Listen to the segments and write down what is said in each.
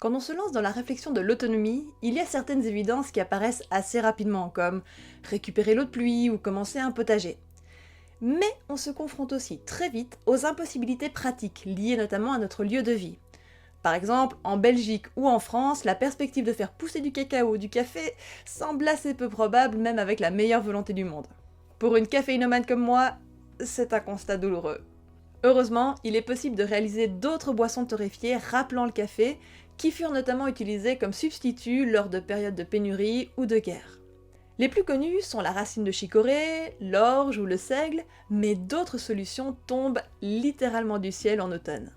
Quand on se lance dans la réflexion de l'autonomie, il y a certaines évidences qui apparaissent assez rapidement, comme récupérer l'eau de pluie ou commencer un potager. Mais on se confronte aussi très vite aux impossibilités pratiques, liées notamment à notre lieu de vie. Par exemple, en Belgique ou en France, la perspective de faire pousser du cacao ou du café semble assez peu probable, même avec la meilleure volonté du monde. Pour une caféinomane comme moi, c'est un constat douloureux. Heureusement, il est possible de réaliser d'autres boissons torréfiées rappelant le café, qui furent notamment utilisées comme substitut lors de périodes de pénurie ou de guerre. Les plus connus sont la racine de chicorée, l'orge ou le seigle, mais d'autres solutions tombent littéralement du ciel en automne.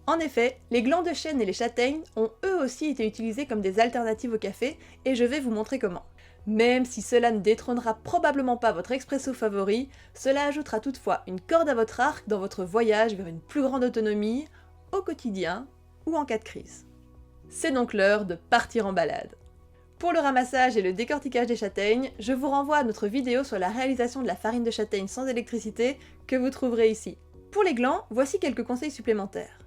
En effet, les glands de chêne et les châtaignes ont eux aussi été utilisés comme des alternatives au café, et je vais vous montrer comment. Même si cela ne détrônera probablement pas votre expresso favori, cela ajoutera toutefois une corde à votre arc dans votre voyage vers une plus grande autonomie, au quotidien ou en cas de crise. C'est donc l'heure de partir en balade. Pour le ramassage et le décortiquage des châtaignes, je vous renvoie à notre vidéo sur la réalisation de la farine de châtaigne sans électricité que vous trouverez ici. Pour les glands, voici quelques conseils supplémentaires.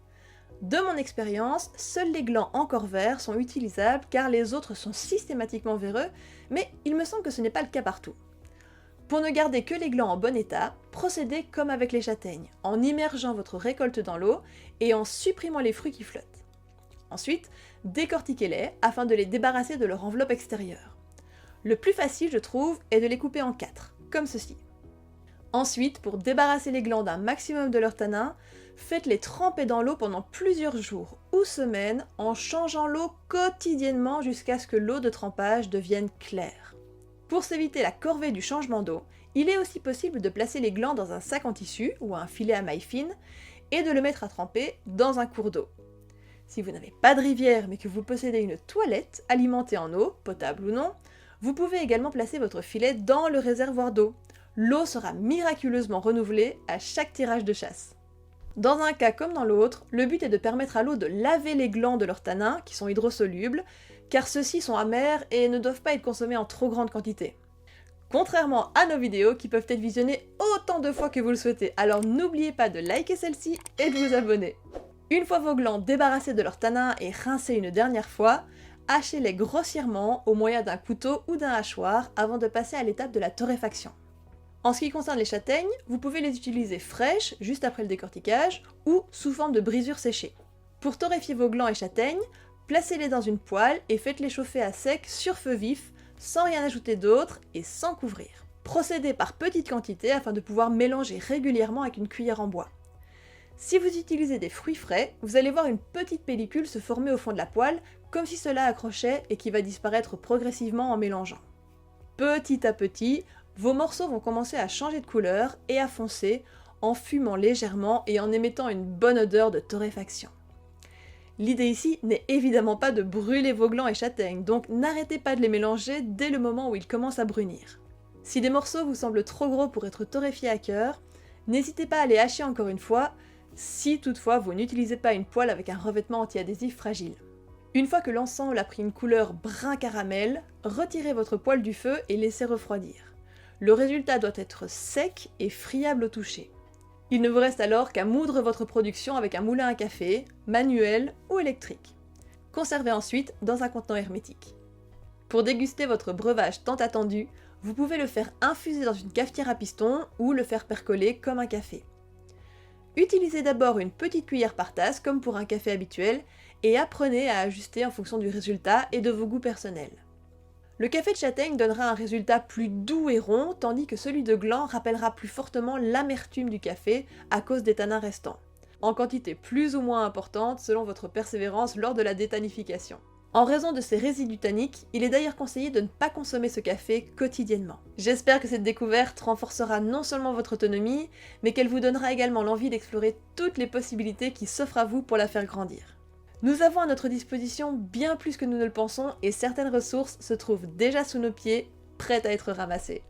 De mon expérience, seuls les glands encore verts sont utilisables car les autres sont systématiquement véreux, mais il me semble que ce n'est pas le cas partout. Pour ne garder que les glands en bon état, procédez comme avec les châtaignes, en immergeant votre récolte dans l'eau et en supprimant les fruits qui flottent. Ensuite, décortiquez-les afin de les débarrasser de leur enveloppe extérieure. Le plus facile, je trouve, est de les couper en 4, comme ceci. Ensuite, pour débarrasser les glands d'un maximum de leur tanin, faites-les tremper dans l'eau pendant plusieurs jours ou semaines en changeant l'eau quotidiennement jusqu'à ce que l'eau de trempage devienne claire. Pour s'éviter la corvée du changement d'eau, il est aussi possible de placer les glands dans un sac en tissu ou un filet à maille fine et de le mettre à tremper dans un cours d'eau. Si vous n'avez pas de rivière mais que vous possédez une toilette alimentée en eau, potable ou non, vous pouvez également placer votre filet dans le réservoir d'eau. L'eau sera miraculeusement renouvelée à chaque tirage de chasse. Dans un cas comme dans l'autre, le but est de permettre à l'eau de laver les glands de leurs tanins, qui sont hydrosolubles, car ceux-ci sont amers et ne doivent pas être consommés en trop grande quantité. Contrairement à nos vidéos qui peuvent être visionnées autant de fois que vous le souhaitez, alors n'oubliez pas de liker celle-ci et de vous abonner. Une fois vos glands débarrassés de leurs tanins et rincés une dernière fois, hachez-les grossièrement au moyen d'un couteau ou d'un hachoir avant de passer à l'étape de la torréfaction. En ce qui concerne les châtaignes, vous pouvez les utiliser fraîches, juste après le décortiquage, ou sous forme de brisures séchées. Pour torréfier vos glands et châtaignes, placez-les dans une poêle et faites-les chauffer à sec sur feu vif, sans rien ajouter d'autre et sans couvrir. Procédez par petites quantités afin de pouvoir mélanger régulièrement avec une cuillère en bois. Si vous utilisez des fruits frais, vous allez voir une petite pellicule se former au fond de la poêle, comme si cela accrochait et qui va disparaître progressivement en mélangeant. Petit à petit, vos morceaux vont commencer à changer de couleur et à foncer en fumant légèrement et en émettant une bonne odeur de torréfaction. L'idée ici n'est évidemment pas de brûler vos glands et châtaignes, donc n'arrêtez pas de les mélanger dès le moment où ils commencent à brunir. Si des morceaux vous semblent trop gros pour être torréfiés à cœur, n'hésitez pas à les hacher encore une fois, si toutefois vous n'utilisez pas une poêle avec un revêtement anti-adhésif fragile. Une fois que l'ensemble a pris une couleur brun caramel, retirez votre poêle du feu et laissez refroidir. Le résultat doit être sec et friable au toucher. Il ne vous reste alors qu'à moudre votre production avec un moulin à café, manuel ou électrique. Conservez ensuite dans un contenant hermétique. Pour déguster votre breuvage tant attendu, vous pouvez le faire infuser dans une cafetière à piston ou le faire percoler comme un café. Utilisez d'abord une petite cuillère par tasse comme pour un café habituel et apprenez à ajuster en fonction du résultat et de vos goûts personnels. Le café de châtaigne donnera un résultat plus doux et rond, tandis que celui de gland rappellera plus fortement l'amertume du café à cause des tanins restants, en quantité plus ou moins importante selon votre persévérance lors de la détannification. En raison de ces résidus tanniques, il est d'ailleurs conseillé de ne pas consommer ce café quotidiennement. J'espère que cette découverte renforcera non seulement votre autonomie, mais qu'elle vous donnera également l'envie d'explorer toutes les possibilités qui s'offrent à vous pour la faire grandir. Nous avons à notre disposition bien plus que nous ne le pensons et certaines ressources se trouvent déjà sous nos pieds, prêtes à être ramassées.